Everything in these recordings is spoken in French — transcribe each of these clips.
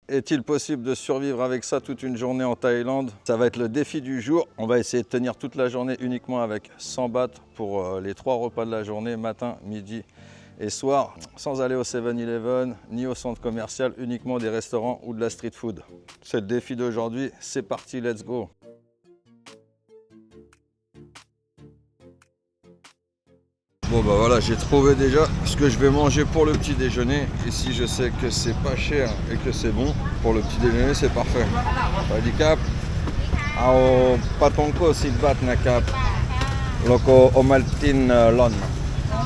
Est-il possible de survivre avec ça toute une journée en Thaïlande? Ça va être le défi du jour. On va essayer de tenir toute la journée uniquement avec 100 bahts pour les 3 repas de la journée, matin, midi et soir, sans aller au 7-Eleven ni au centre commercial, uniquement des restaurants ou de la street food. C'est le défi d'aujourd'hui, c'est parti, let's go! Bon bah voilà, j'ai trouvé déjà ce que je vais manger pour le petit déjeuner. Ici je sais que c'est pas cher et que c'est bon. Pour le petit déjeuner c'est parfait. Di Cap, au patongko silbat nakap, loco Omaltin lon.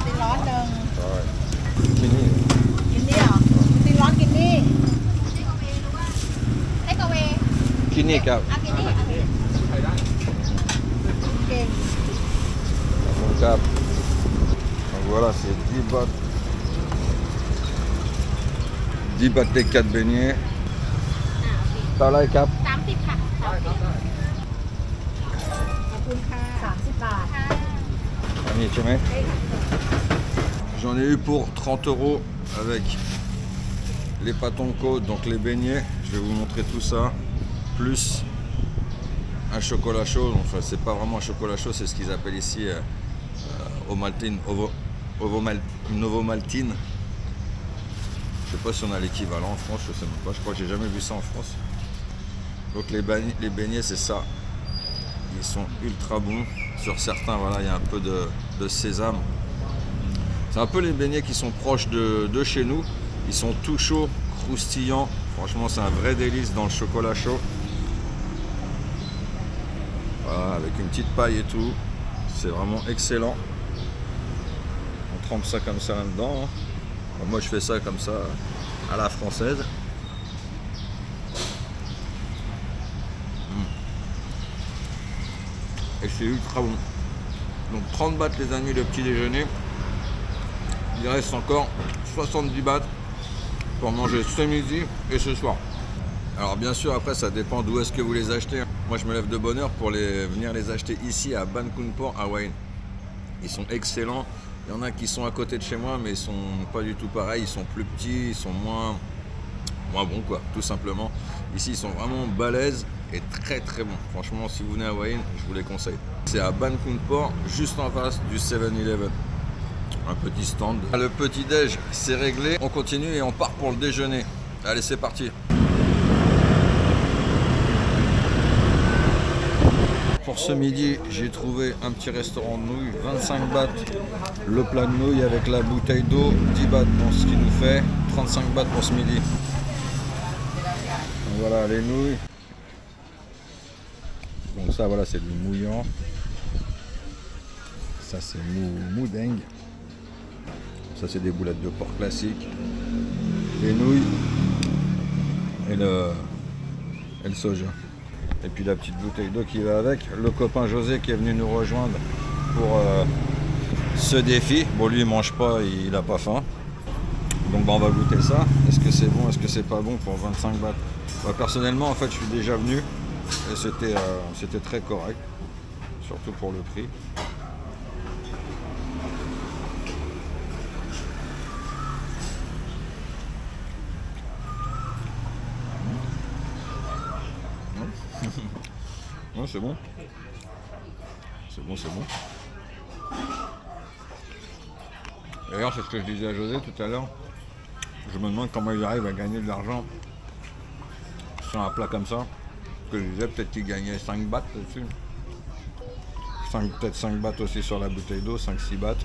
กินร้อนหนึ่ง Kini. กินนี่เหรอกินร้อนกินนี่ เทคเอาเวย์ Kini Cap. อากินี่ เก่ง Mon Cap. Donc voilà, c'est 10 bahts. 10 bahts les 4 beignets. T'as là Cap? 30 ค่ะ ขอบคุณค่ะ30 บาท Ami, tu mets? J'en ai eu pour 30 € avec les patonkos, donc les beignets. Je vais vous montrer tout ça. Plus un chocolat chaud. Enfin, c'est pas vraiment un chocolat chaud, c'est ce qu'ils appellent ici Ovaltine, Novomaltine. Je sais pas si on a l'équivalent en France, je sais même pas. Je crois que j'ai jamais vu ça en France. Donc les beignets, c'est ça. Ils sont ultra bons. Sur certains, voilà, il y a un peu de sésame. C'est un peu les beignets qui sont proches de chez nous. Ils sont tout chauds, croustillants. Franchement, c'est un vrai délice dans le chocolat chaud. Voilà, avec une petite paille et tout. C'est vraiment excellent. On trempe ça comme ça là-dedans. Hein. Bon, moi, je fais ça comme ça à la française. Et c'est ultra bon. Donc 30 bahts les amis, le petit déjeuner. Il reste encore 70 bahts pour manger ce midi et ce soir. Alors bien sûr après ça dépend d'où est-ce que vous les achetez. Moi je me lève de bonne heure pour venir les acheter ici à Ban Khun Por, Hawaï. Ils sont excellents. Il y en a qui sont à côté de chez moi mais ils sont pas du tout pareils. Ils sont plus petits, ils sont moins bons quoi, tout simplement. Ici ils sont vraiment balèzes et très très bons. Franchement si vous venez à Hawaï, je vous les conseille. C'est à Ban Khun Por, juste en face du 7-Eleven. Un petit stand. Le petit déj c'est réglé. On continue et on part pour le déjeuner. Allez c'est parti. Pour ce midi, j'ai trouvé un petit restaurant de nouilles, 25 bahts le plat de nouilles avec la bouteille d'eau, 10 bahts pour ce qu'il nous fait, 35 bahts pour ce midi. Donc voilà les nouilles. Donc ça voilà c'est du mouillant. Ça c'est moudeng. Ça c'est des boulettes de porc classiques. Les nouilles et le soja. Et puis la petite bouteille d'eau qui va avec. Le copain José qui est venu nous rejoindre pour ce défi. Bon lui il mange pas, il n'a pas faim. Donc on va goûter ça. Est-ce que c'est bon, est-ce que c'est pas bon pour 25 bahts? Personnellement en fait je suis déjà venu et c'était très correct. Surtout pour le prix. Ouais, c'est bon. C'est bon, c'est bon. D'ailleurs, c'est ce que je disais à José tout à l'heure. Je me demande comment il arrive à gagner de l'argent sur un plat comme ça. Parce que je disais, peut-être qu'il gagnait 5 bahts dessus. Peut-être 5 bahts aussi sur la bouteille d'eau, 5-6 bahts.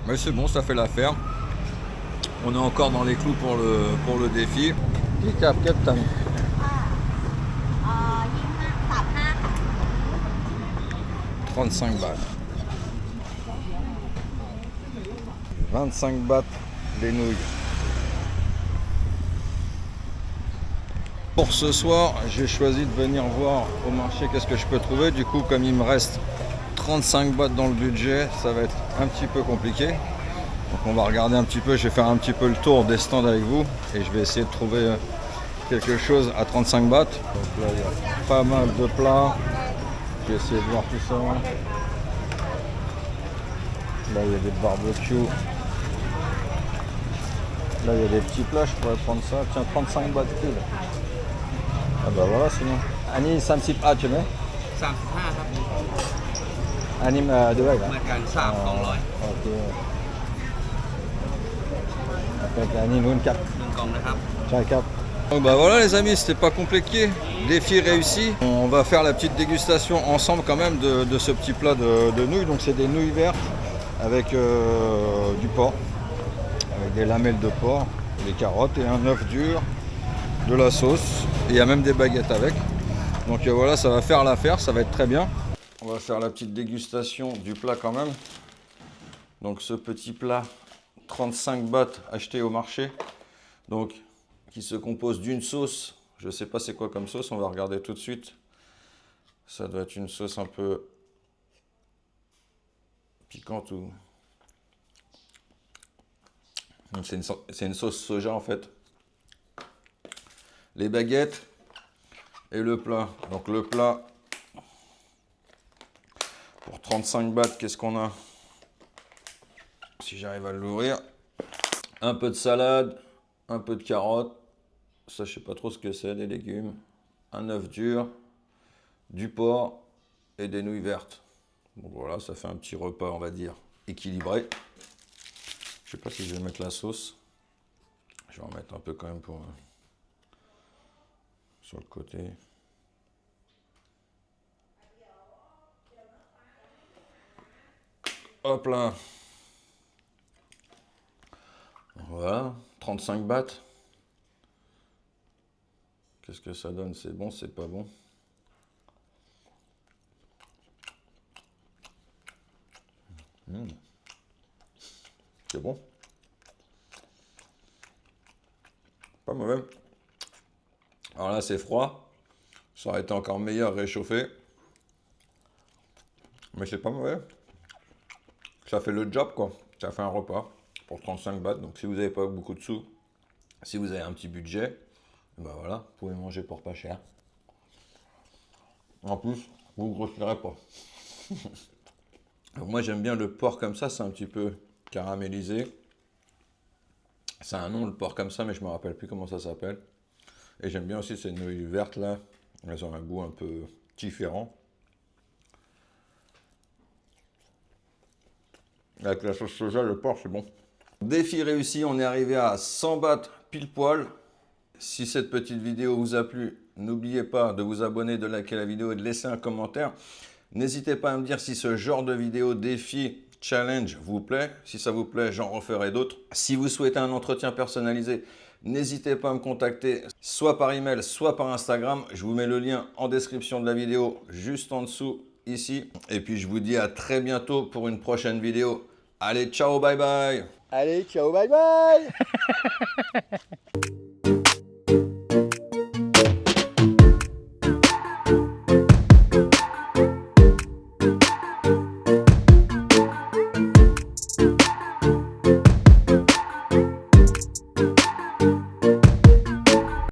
Mais c'est bon, ça fait l'affaire. On est encore dans les clous pour le défi. Cap, Captain. 35 bahts. 25 bahts les nouilles. Pour ce soir, j'ai choisi de venir voir au marché qu'est-ce que je peux trouver. Du coup, comme il me reste 35 bahts dans le budget, ça va être un petit peu compliqué. Donc on va regarder un petit peu, je vais faire un petit peu le tour des stands avec vous et je vais essayer de trouver quelque chose à 35 bahts. Donc là il y a pas mal de plats, je vais essayer de voir tout ça. Là, il y a des barbecues. Là, il y a des petits plats, je pourrais prendre ça. Tiens, 35 bahts kilo. Ah bah voilà, sinon. Ani 30 baht ใช่ไหม 35ครับ อันนี้มาด้วยเหรอ เหมือนกัน3 200 โอเคแต่อันนี้นู้นครับ 1 กล่องนะครับ ใช่ครับ Donc bah voilà les amis, c'était pas compliqué, défi réussi. On va faire la petite dégustation ensemble quand même de ce petit plat de nouilles. Donc c'est des nouilles vertes avec du porc, avec des lamelles de porc, des carottes et un œuf dur, de la sauce. Et il y a même des baguettes avec. Donc voilà, ça va faire l'affaire, ça va être très bien. On va faire la petite dégustation du plat quand même. Donc ce petit plat, 35 bahts acheté au marché. Donc qui se compose d'une sauce. Je ne sais pas c'est quoi comme sauce, on va regarder tout de suite. Ça doit être une sauce un peu piquante ou... C'est une sauce soja en fait. Les baguettes et le plat. Donc le plat, pour 35 bahts, qu'est-ce qu'on a? Si j'arrive à l'ouvrir. Un peu de salade, un peu de carottes. Ça, je sais pas trop ce que c'est, des légumes, un œuf dur, du porc et des nouilles vertes. Donc voilà, ça fait un petit repas, on va dire, équilibré. Je sais pas si je vais mettre la sauce. Je vais en mettre un peu quand même pour sur le côté. Hop là. Voilà, 35 bahts. Qu'est-ce que ça donne? C'est bon, c'est pas bon? C'est bon. Pas mauvais. Alors là, c'est froid. Ça aurait été encore meilleur réchauffé. Mais c'est pas mauvais. Ça fait le job, quoi. Ça fait un repas pour 35 bahts. Donc si vous n'avez pas beaucoup de sous, si vous avez un petit budget, ben voilà, vous pouvez manger pour pas cher. En plus, vous ne grossirez pas. Donc moi j'aime bien le porc comme ça, c'est un petit peu caramélisé. C'est un nom le porc comme ça, mais je me rappelle plus comment ça s'appelle. Et j'aime bien aussi ces nouilles vertes là. Elles ont un goût un peu différent. Avec la sauce soja, le porc c'est bon. Défi réussi, on est arrivé à 100 bahts pile poil. Si cette petite vidéo vous a plu, n'oubliez pas de vous abonner, de liker la vidéo et de laisser un commentaire. N'hésitez pas à me dire si ce genre de vidéo défi, challenge vous plaît. Si ça vous plaît, j'en referai d'autres. Si vous souhaitez un entretien personnalisé, n'hésitez pas à me contacter soit par email, soit par Instagram. Je vous mets le lien en description de la vidéo, juste en dessous, ici. Et puis je vous dis à très bientôt pour une prochaine vidéo. Allez, ciao, bye bye. Allez, ciao, bye bye.